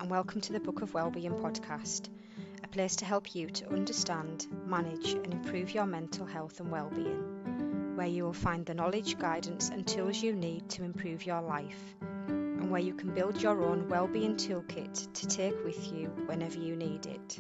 and welcome to the Book of Wellbeing podcast, a place to help you to understand, manage and improve your mental health and wellbeing, where you will find the knowledge, guidance and tools you need to improve your life, and where you can build your own wellbeing toolkit to take with you whenever you need it.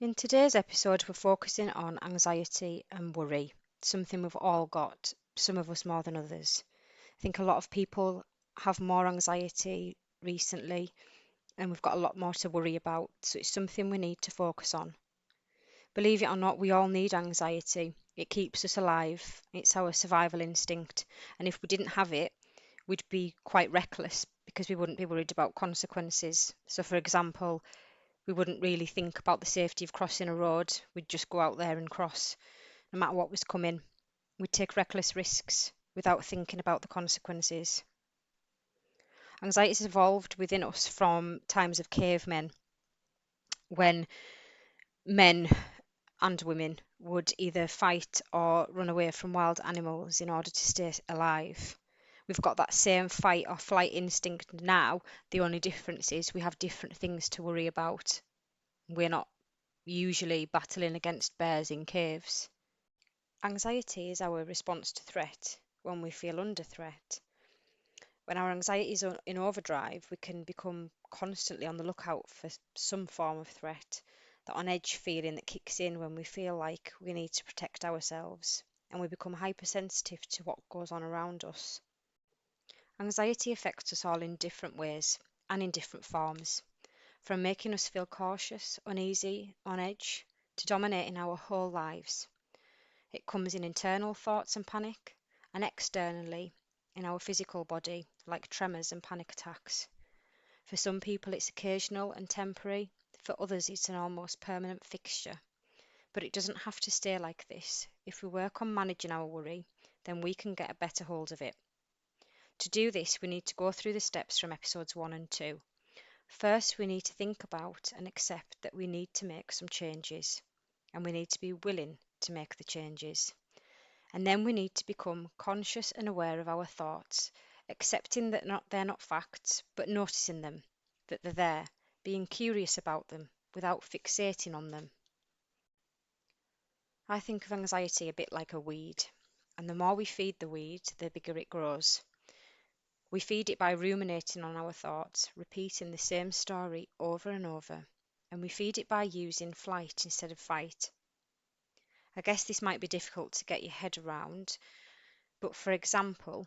In today's episode, we're focusing on anxiety and worry, something we've all got, some of us more than others. I think a lot of people have more anxiety recently and we've got a lot more to worry about, so it's something we need to focus on. Believe it or not, we all need anxiety. It keeps us alive. It's our survival instinct, and if we didn't have it, we'd be quite reckless because we wouldn't be worried about consequences. So for example, we wouldn't really think about the safety of crossing a road. We'd just go out there and cross no matter what was coming. We'd take reckless risks without thinking about the consequences. Anxiety has evolved within us from times of cavemen, when men and women would either fight or run away from wild animals in order to stay alive. We've got that same fight or flight instinct now. The only difference is we have different things to worry about. We're not usually battling against bears in caves. Anxiety is our response to threat when we feel under threat. When our anxiety is in overdrive, we can become constantly on the lookout for some form of threat, that on edge feeling that kicks in when we feel like we need to protect ourselves, and we become hypersensitive to what goes on around us. Anxiety affects us all in different ways and in different forms, from making us feel cautious, uneasy, on edge, to dominating our whole lives. It comes in internal thoughts and panic, and externally in our physical body, like tremors and panic attacks. For some people it's occasional and temporary, for others it's an almost permanent fixture. But it doesn't have to stay like this. If we work on managing our worry, then we can get a better hold of it. To do this, we need to go through the steps from episodes 1 and 2. First, we need to think about and accept that we need to make some changes, and we need to be willing to make the changes. And then we need to become conscious and aware of our thoughts, accepting that they're not facts, but noticing them, that they're there, being curious about them without fixating on them. I think of anxiety a bit like a weed, and the more we feed the weed, the bigger it grows. We feed it by ruminating on our thoughts, repeating the same story over and over, and we feed it by using flight instead of fight. I guess this might be difficult to get your head around, but for example,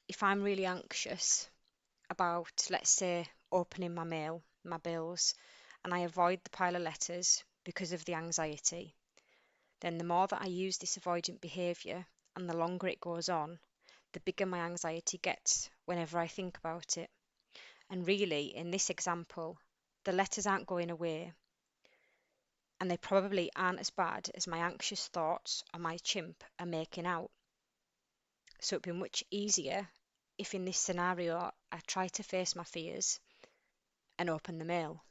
if I'm really anxious about, let's say, opening my mail, my bills, and I avoid the pile of letters because of the anxiety, then the more that I use this avoidant behaviour and the longer it goes on, the bigger my anxiety gets whenever I think about it. And really, in this example, the letters aren't going away, and they probably aren't as bad as my anxious thoughts or my chimp are making out. So it'd be much easier if in this scenario I try to face my fears and open the mail.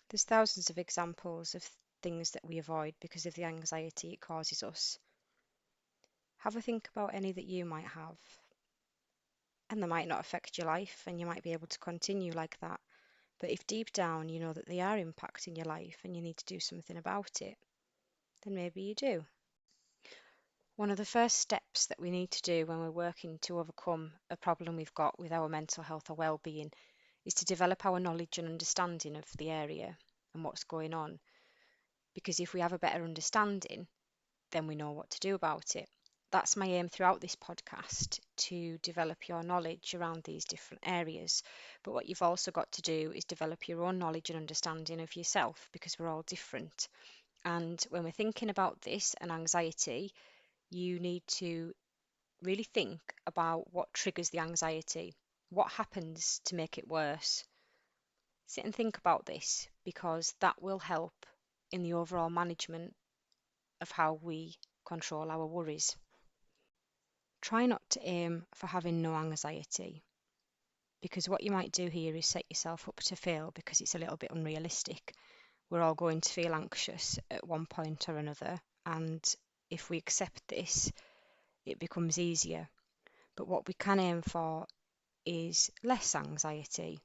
There's thousands of examples of things that we avoid because of the anxiety it causes us. Have a think about any that you might have, and they might not affect your life and you might be able to continue like that. But if deep down you know that they are impacting your life and you need to do something about it, then maybe you do. One of the first steps that we need to do when we're working to overcome a problem we've got with our mental health or well-being is to develop our knowledge and understanding of the area and what's going on. Because if we have a better understanding, then we know what to do about it. That's my aim throughout this podcast, to develop your knowledge around these different areas. But what you've also got to do is develop your own knowledge and understanding of yourself, because we're all different. And when we're thinking about this and anxiety, you need to really think about what triggers the anxiety, what happens to make it worse. Sit and think about this, because that will help in the overall management of how we control our worries. Try not to aim for having no anxiety, because what you might do here is set yourself up to fail, because it's a little bit unrealistic. We're all going to feel anxious at one point or another, and if we accept this, it becomes easier. But what we can aim for is less anxiety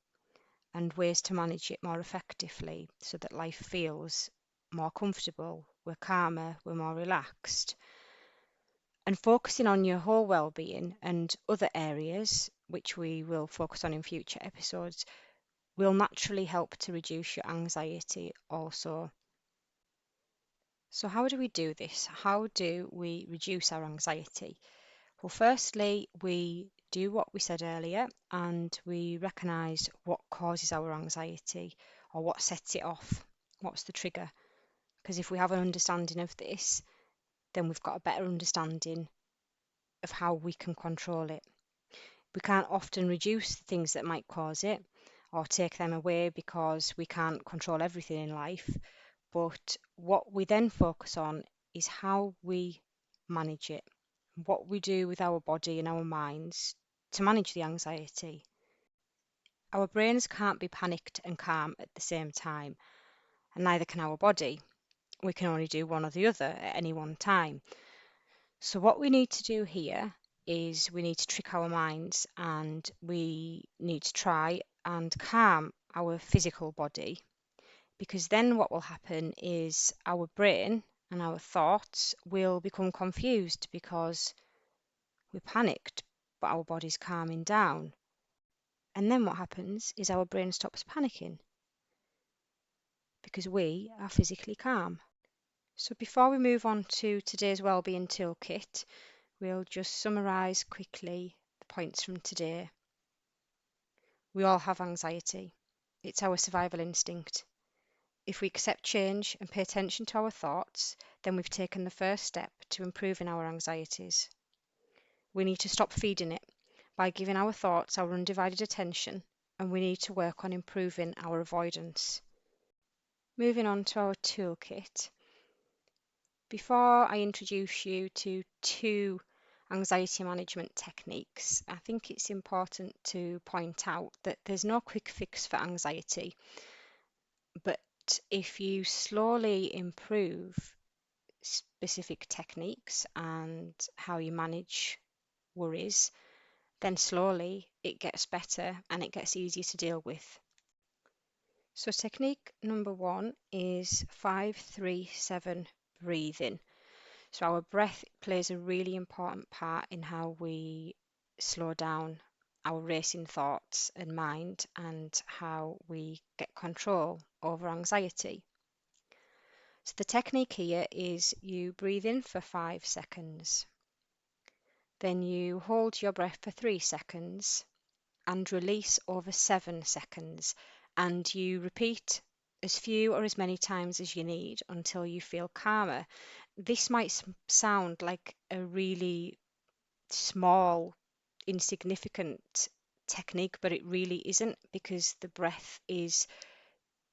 and ways to manage it more effectively so that life feels more comfortable, we're calmer, we're more relaxed. And focusing on your whole well-being and other areas, which we will focus on in future episodes, will naturally help to reduce your anxiety also. So how do we do this? How do we reduce our anxiety? Well, firstly, we do what we said earlier and we recognise what causes our anxiety or what sets it off. What's the trigger? Because if we have an understanding of this, then we've got a better understanding of how we can control it. We can't often reduce the things that might cause it or take them away because we can't control everything in life. But what we then focus on is how we manage it, what we do with our body and our minds to manage the anxiety. Our brains can't be panicked and calm at the same time, and neither can our body. We can only do one or the other at any one time. So what we need to do here is we need to trick our minds and we need to try and calm our physical body, because then what will happen is our brain and our thoughts will become confused because we're panicked, but our body's calming down. And then what happens is our brain stops panicking because we are physically calm. So before we move on to today's wellbeing toolkit, we'll just summarise quickly the points from today. We all have anxiety. It's our survival instinct. If we accept change and pay attention to our thoughts, then we've taken the first step to improving our anxieties. We need to stop feeding it by giving our thoughts our undivided attention, and we need to work on improving our avoidance. Moving on to our toolkit. Before I introduce you to 2 anxiety management techniques, I think it's important to point out that there's no quick fix for anxiety, but if you slowly improve specific techniques and how you manage worries, then slowly it gets better and it gets easier to deal with. So technique number 1 is 5-3-7 breathing. So our breath plays a really important part in how we slow down our racing thoughts and mind and how we get control over anxiety. So the technique here is you breathe in for 5 seconds, then you hold your breath for 3 seconds and release over 7 seconds, and you repeat as few or as many times as you need until you feel calmer. This might sound like a really small, insignificant technique, but it really isn't, because the breath is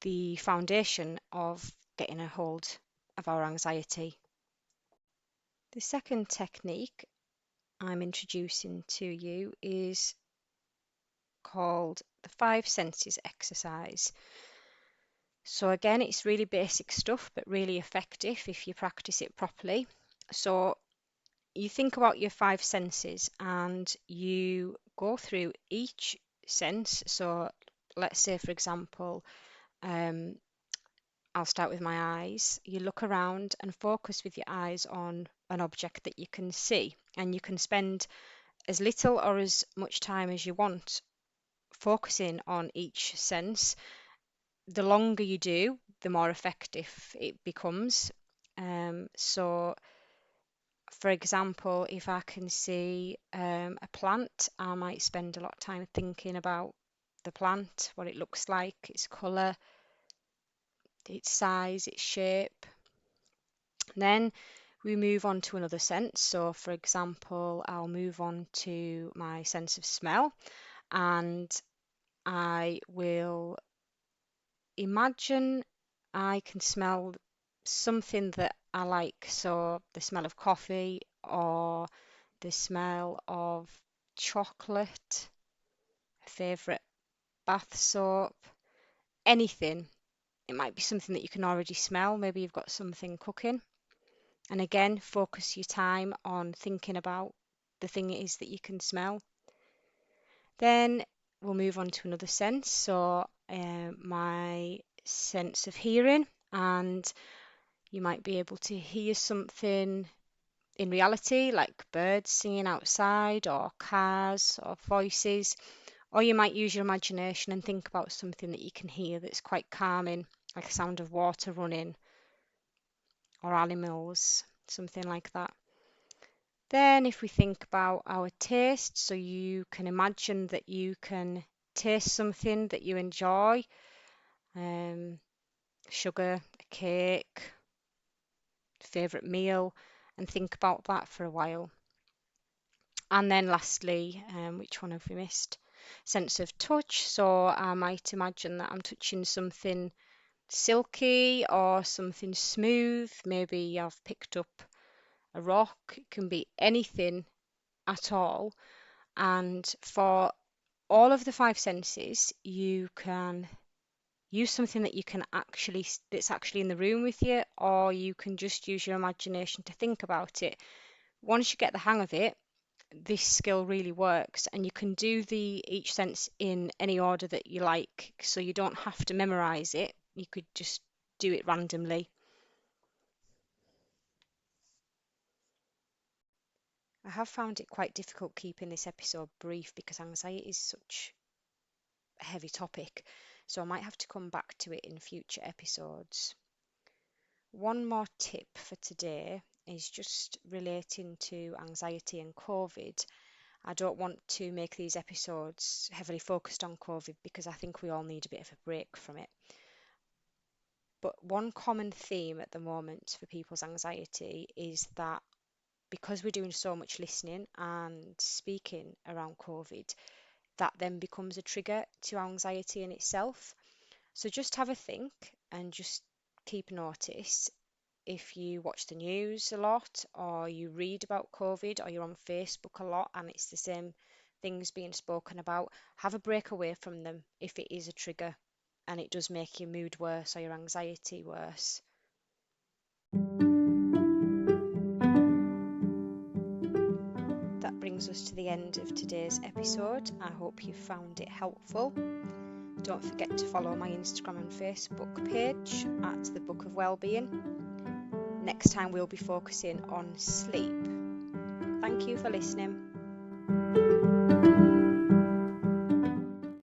the foundation of getting a hold of our anxiety. The second technique I'm introducing to you is called the 5 senses exercise. So again, it's really basic stuff, but really effective if you practice it properly. So you think about your 5 senses and you go through each sense. So let's say, for example, I'll start with my eyes. You look around and focus with your eyes on an object that you can see, and you can spend as little or as much time as you want focusing on each sense. The longer you do, the more effective it becomes. So for example, if I can see a plant, I might spend a lot of time thinking about the plant, what it looks like, its colour, its size, its shape. Then we move on to another sense. So for example, I'll move on to my sense of smell, and I will imagine I can smell something that I like. So the smell of coffee or the smell of chocolate, a favourite bath soap, anything. It might be something that you can already smell. Maybe you've got something cooking. And again, focus your time on thinking about the thing it is that you can smell. Then we'll move on to another sense. So my sense of hearing, and you might be able to hear something in reality, like birds singing outside, or cars, or voices. Or you might use your imagination and think about something that you can hear that's quite calming, like a sound of water running or animals, something like that. Then if we think about our taste, so you can imagine that you can taste something that you enjoy, sugar, a cake, favourite meal, and think about that for a while. And then lastly, which one have we missed? Sense of touch. So I might imagine that I'm touching something silky or something smooth. Maybe I've picked up a rock. It can be anything at all. And for all of the five senses, you can use something that you can actually that's actually in the room with you, or you can just use your imagination to think about it. Once you get the hang of it, this skill really works, and you can do the each sense in any order that you like, so you don't have to memorize it. You could just do it randomly. I have found it quite difficult keeping this episode brief because anxiety is such a heavy topic, so I might have to come back to it in future episodes. One more tip for today is just relating to anxiety and COVID. I don't want to make these episodes heavily focused on COVID because I think we all need a bit of a break from it. But one common theme at the moment for people's anxiety is that because we're doing so much listening and speaking around COVID, that then becomes a trigger to anxiety in itself. So just have a think and just keep notice. If you watch the news a lot, or you read about COVID, or you're on Facebook a lot and it's the same things being spoken about, have a break away from them if it is a trigger and it does make your mood worse or your anxiety worse. That brings us to the end of today's episode. I hope you found it helpful. Don't forget to follow my Instagram and Facebook page at The Book of Wellbeing. Next time we'll be focusing on sleep. Thank you for listening.